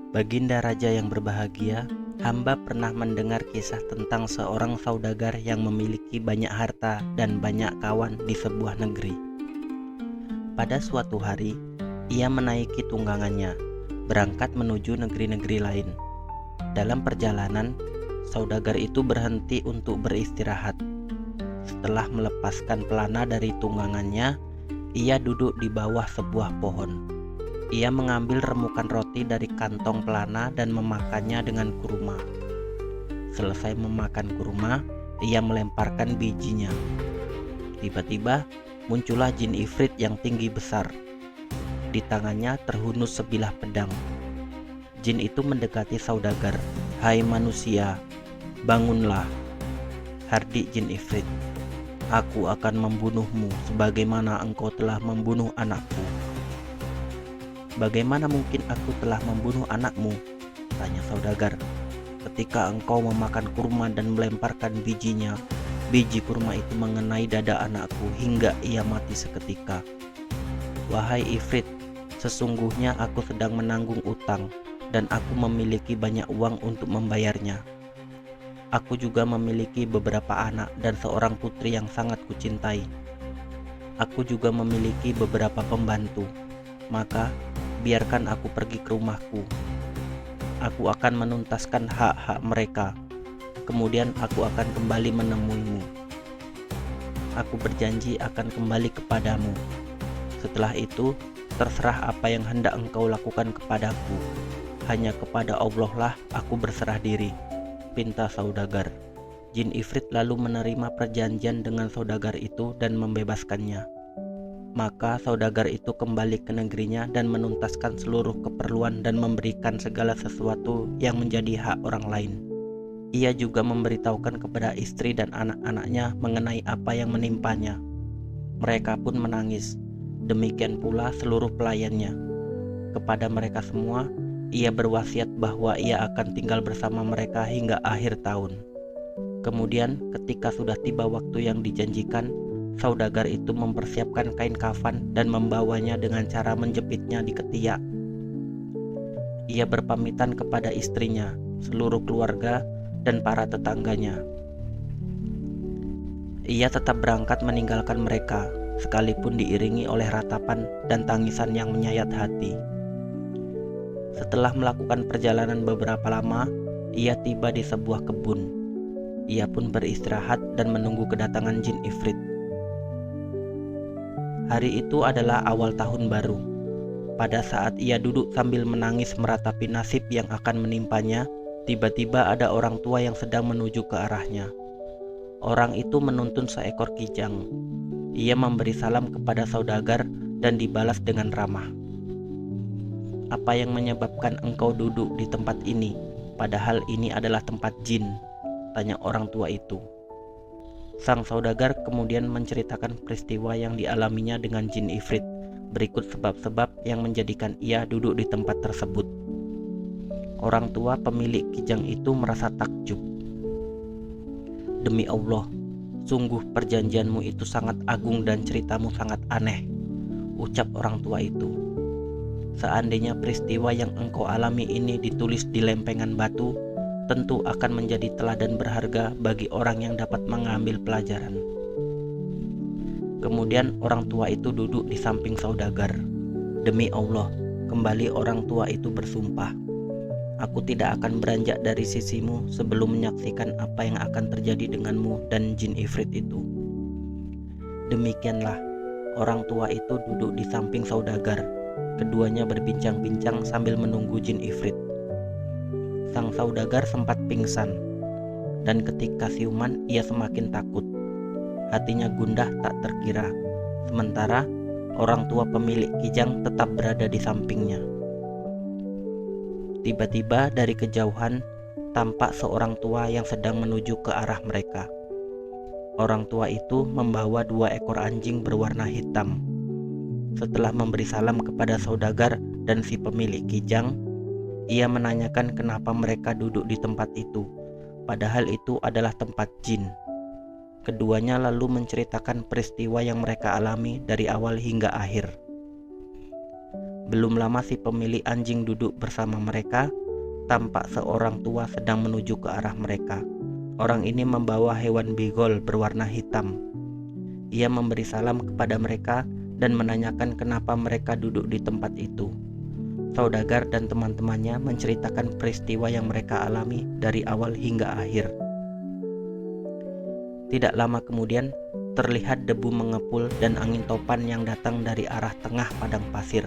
Baginda Raja yang berbahagia, hamba pernah mendengar kisah tentang seorang saudagar yang memiliki banyak harta dan banyak kawan di sebuah negeri. Pada suatu hari, ia menaiki tunggangannya, berangkat menuju negeri-negeri lain. Dalam perjalanan, saudagar itu berhenti untuk beristirahat. Setelah melepaskan pelana dari tunggangannya, ia duduk di bawah sebuah pohon. Ia mengambil remukan roti dari kantong pelana dan memakannya dengan kurma. Selesai memakan kurma, ia melemparkan bijinya. Tiba-tiba muncullah jin ifrit yang tinggi besar. Di tangannya terhunus sebilah pedang. Jin itu mendekati saudagar. "Hai manusia, bangunlah," hardik jin ifrit. "Aku akan membunuhmu sebagaimana engkau telah membunuh anakku." "Bagaimana mungkin aku telah membunuh anakmu?" tanya saudagar. "Ketika engkau memakan kurma dan melemparkan bijinya, biji kurma itu mengenai dada anakku hingga ia mati seketika." "Wahai ifrit, sesungguhnya aku sedang menanggung utang dan aku memiliki banyak uang untuk membayarnya. Aku juga memiliki beberapa anak dan seorang putri yang sangat kucintai. Aku juga memiliki beberapa pembantu. Maka biarkan aku pergi ke rumahku. Aku akan menuntaskan hak-hak mereka. Kemudian aku akan kembali menemuimu. Aku berjanji akan kembali kepadamu. Setelah itu, terserah apa yang hendak engkau lakukan kepadaku. Hanya kepada Allah lah aku berserah diri," pinta saudagar. Jin ifrit lalu menerima perjanjian dengan saudagar itu dan membebaskannya. Maka saudagar itu kembali ke negerinya dan menuntaskan seluruh keperluan dan memberikan segala sesuatu yang menjadi hak orang lain. Ia juga memberitahukan kepada istri dan anak-anaknya mengenai apa yang menimpanya. Mereka pun menangis. Demikian pula seluruh pelayannya. Kepada mereka semua, ia berwasiat bahwa ia akan tinggal bersama mereka hingga akhir tahun. Kemudian ketika sudah tiba waktu yang dijanjikan, saudagar itu mempersiapkan kain kafan dan membawanya dengan cara menjepitnya di ketiak. Ia berpamitan kepada istrinya, seluruh keluarga, dan para tetangganya. Ia tetap berangkat meninggalkan mereka, sekalipun diiringi oleh ratapan dan tangisan yang menyayat hati. Setelah melakukan perjalanan beberapa lama, ia tiba di sebuah kebun. Ia pun beristirahat dan menunggu kedatangan jin ifrit. Hari itu adalah awal tahun baru. Pada saat ia duduk sambil menangis meratapi nasib yang akan menimpanya, tiba-tiba ada orang tua yang sedang menuju ke arahnya. Orang itu menuntun seekor kijang. Ia memberi salam kepada saudagar dan dibalas dengan ramah. "Apa yang menyebabkan engkau duduk di tempat ini, padahal ini adalah tempat jin?" tanya orang tua itu. Sang saudagar kemudian menceritakan peristiwa yang dialaminya dengan jin ifrit. Berikut sebab-sebab yang menjadikan ia duduk di tempat tersebut. Orang tua pemilik kijang itu merasa takjub. "Demi Allah, sungguh perjanjianmu itu sangat agung dan ceritamu sangat aneh," ucap orang tua itu. "Seandainya peristiwa yang engkau alami ini ditulis di lempengan batu, tentu akan menjadi teladan berharga bagi orang yang dapat mengambil pelajaran." Kemudian orang tua itu duduk di samping saudagar. "Demi Allah," kembali orang tua itu bersumpah, "aku tidak akan beranjak dari sisimu sebelum menyaksikan apa yang akan terjadi denganmu dan jin ifrit itu." Demikianlah, orang tua itu duduk di samping saudagar. Keduanya berbincang-bincang sambil menunggu jin ifrit. Sang saudagar sempat pingsan, dan ketika siuman ia semakin takut. Hatinya gundah tak terkira. Sementara orang tua pemilik kijang tetap berada di sampingnya. Tiba-tiba dari kejauhan tampak seorang tua yang sedang menuju ke arah mereka. Orang tua itu membawa 2 ekor anjing berwarna hitam. Setelah memberi salam kepada saudagar dan si pemilik kijang, ia menanyakan kenapa mereka duduk di tempat itu, padahal itu adalah tempat jin. Keduanya lalu menceritakan peristiwa yang mereka alami dari awal hingga akhir. Belum lama si pemilik anjing duduk bersama mereka. Tampak seorang tua sedang menuju ke arah mereka. Orang ini membawa hewan beagle berwarna hitam. Ia memberi salam kepada mereka dan menanyakan kenapa mereka duduk di tempat itu. Saudagar dan teman-temannya menceritakan peristiwa yang mereka alami dari awal hingga akhir. Tidak lama kemudian, terlihat debu mengepul dan angin topan yang datang dari arah tengah padang pasir.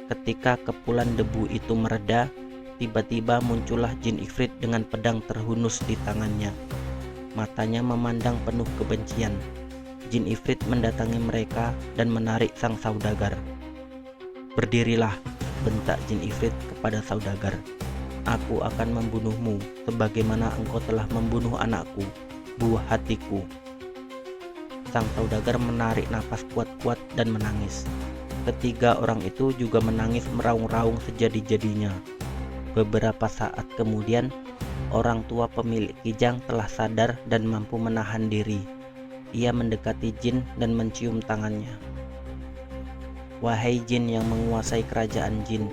Ketika kepulan debu itu mereda, tiba-tiba muncullah jin ifrit dengan pedang terhunus di tangannya. Matanya memandang penuh kebencian. Jin ifrit mendatangi mereka dan menarik sang saudagar. "Berdirilah," bentak jin ifrit kepada saudagar. "Aku akan membunuhmu sebagaimana engkau telah membunuh anakku, buah hatiku." Sang saudagar menarik napas kuat-kuat dan menangis. Ketiga orang itu juga menangis meraung-raung sejadi-jadinya. Beberapa saat kemudian, orang tua pemilik kijang telah sadar dan mampu menahan diri. Ia mendekati jin dan mencium tangannya. "Wahai jin yang menguasai kerajaan jin,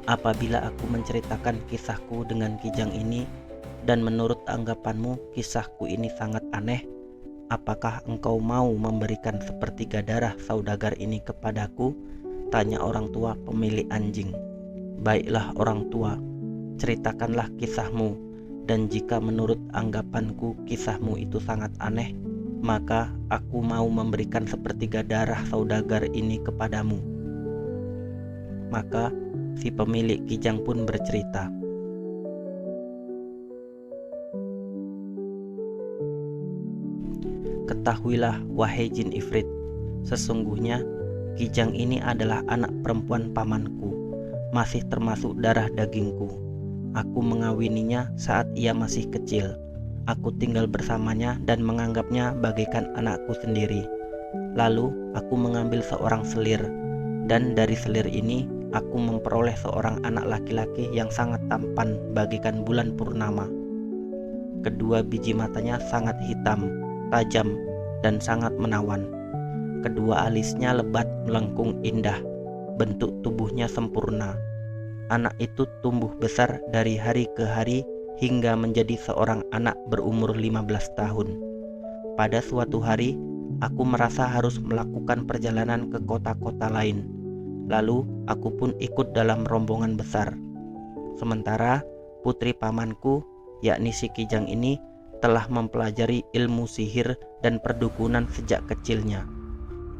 apabila aku menceritakan kisahku dengan kijang ini, dan menurut anggapanmu kisahku ini sangat aneh, apakah engkau mau memberikan sepertiga darah saudagar ini kepadaku?" tanya orang tua pemilik anjing. "Baiklah orang tua, ceritakanlah kisahmu, dan jika menurut anggapanku kisahmu itu sangat aneh, maka aku mau memberikan sepertiga darah saudagar ini kepadamu." Maka si pemilik kijang pun bercerita. "Ketahuilah wahai jin ifrit, sesungguhnya kijang ini adalah anak perempuan pamanku, masih termasuk darah dagingku. Aku mengawininya saat ia masih kecil. Aku tinggal bersamanya dan menganggapnya bagaikan anakku sendiri. Lalu aku mengambil seorang selir, dan dari selir ini aku memperoleh seorang anak laki-laki yang sangat tampan bagaikan bulan purnama. Kedua biji matanya sangat hitam, tajam, dan sangat menawan. Kedua alisnya lebat melengkung indah, bentuk tubuhnya sempurna. Anak itu tumbuh besar dari hari ke hari hingga menjadi seorang anak berumur 15 tahun. Pada suatu hari, aku merasa harus melakukan perjalanan ke kota-kota lain. Lalu aku pun ikut dalam rombongan besar. Sementara putri pamanku, yakni si kijang ini, telah mempelajari ilmu sihir dan perdukunan sejak kecilnya.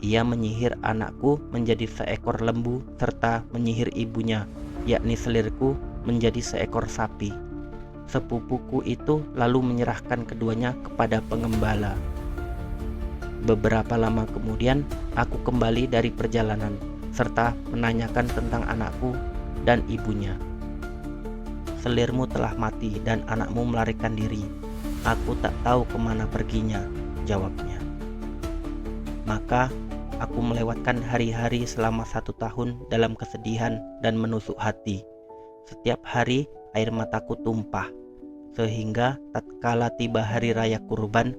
Ia menyihir anakku menjadi seekor lembu serta menyihir ibunya, yakni selirku, menjadi seekor sapi. Sepupuku itu lalu menyerahkan keduanya kepada pengembala. Beberapa lama kemudian, aku kembali dari perjalanan serta menanyakan tentang anakku dan ibunya. "Selirmu telah mati dan anakmu melarikan diri. Aku tak tahu kemana perginya," jawabnya. Maka aku melewatkan hari-hari selama 1 tahun dalam kesedihan dan menusuk hati. Setiap hari air mataku tumpah, sehingga tatkala tiba hari raya kurban,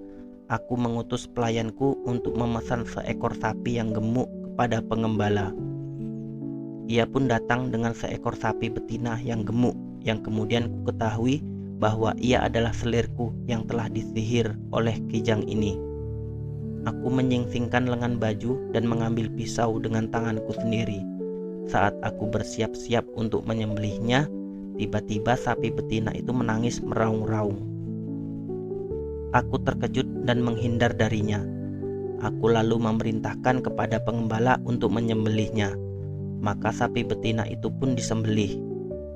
aku mengutus pelayanku untuk memesan seekor sapi yang gemuk kepada pengembala. Ia pun datang dengan seekor sapi betina yang gemuk, yang kemudian ku ketahui bahwa ia adalah selirku yang telah disihir oleh kijang ini. Aku menyingsingkan lengan baju dan mengambil pisau dengan tanganku sendiri. Saat aku bersiap-siap untuk menyembelihnya, tiba-tiba sapi betina itu menangis meraung-raung. Aku terkejut dan menghindar darinya. Aku lalu memerintahkan kepada pengembala untuk menyembelihnya. Maka sapi betina itu pun disembelih.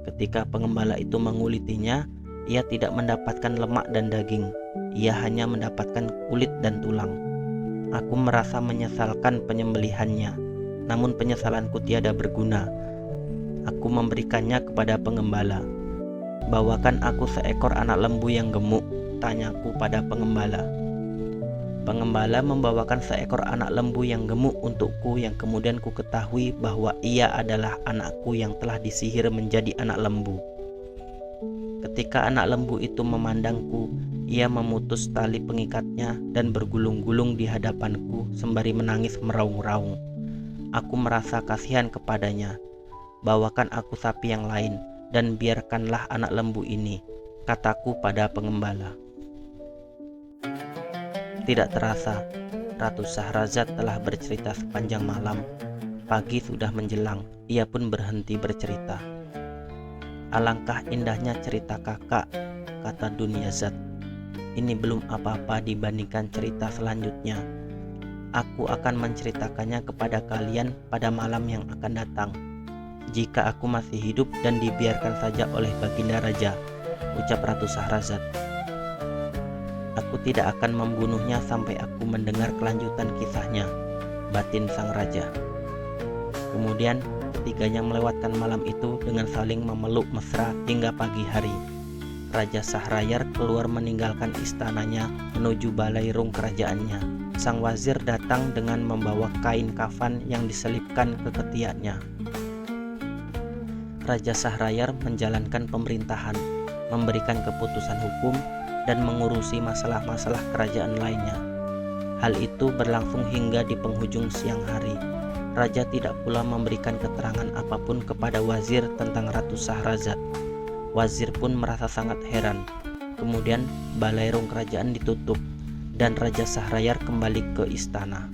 Ketika pengembala itu mengulitinya, ia tidak mendapatkan lemak dan daging. Ia hanya mendapatkan kulit dan tulang. Aku merasa menyesalkan penyembelihannya, namun penyesalanku tiada berguna. Aku memberikannya kepada pengembala. "Bawakan aku seekor anak lembu yang gemuk," tanyaku pada pengembala. Pengembala membawakan seekor anak lembu yang gemuk untukku, yang kemudian ku ketahui bahwa ia adalah anakku yang telah disihir menjadi anak lembu. Ketika anak lembu itu memandangku, ia memutus tali pengikatnya dan bergulung-gulung di hadapanku sembari menangis meraung-raung. Aku merasa kasihan kepadanya. bawakan aku sapi yang lain dan biarkanlah anak lembu ini, kataku pada pengembala. Tidak terasa, Ratu Sahrazad telah bercerita sepanjang malam. Pagi sudah menjelang, ia pun berhenti bercerita. Alangkah indahnya cerita kakak, kata Dunyazad. Ini belum apa-apa dibandingkan cerita selanjutnya. Aku akan menceritakannya kepada kalian pada malam yang akan datang. Jika aku masih hidup dan dibiarkan saja oleh Baginda Raja, ucap Ratu Sahrazad. Aku tidak akan membunuhnya sampai aku mendengar kelanjutan kisahnya, batin sang raja. Kemudian ketiganya melewatkan malam itu dengan saling memeluk mesra hingga pagi hari. Raja Sahrayar keluar meninggalkan istananya menuju balairung kerajaannya. Sang wazir datang dengan membawa kain kafan yang diselipkan ke ketiaknya. Raja Sahrayar menjalankan pemerintahan, memberikan keputusan hukum, dan mengurusi masalah-masalah kerajaan lainnya. Hal itu berlangsung hingga di penghujung siang hari. Raja tidak pula memberikan keterangan apapun kepada wazir tentang Ratu Sahrazad. Wazir pun merasa sangat heran. Kemudian balairung kerajaan ditutup dan Raja Sahrayar kembali ke istana.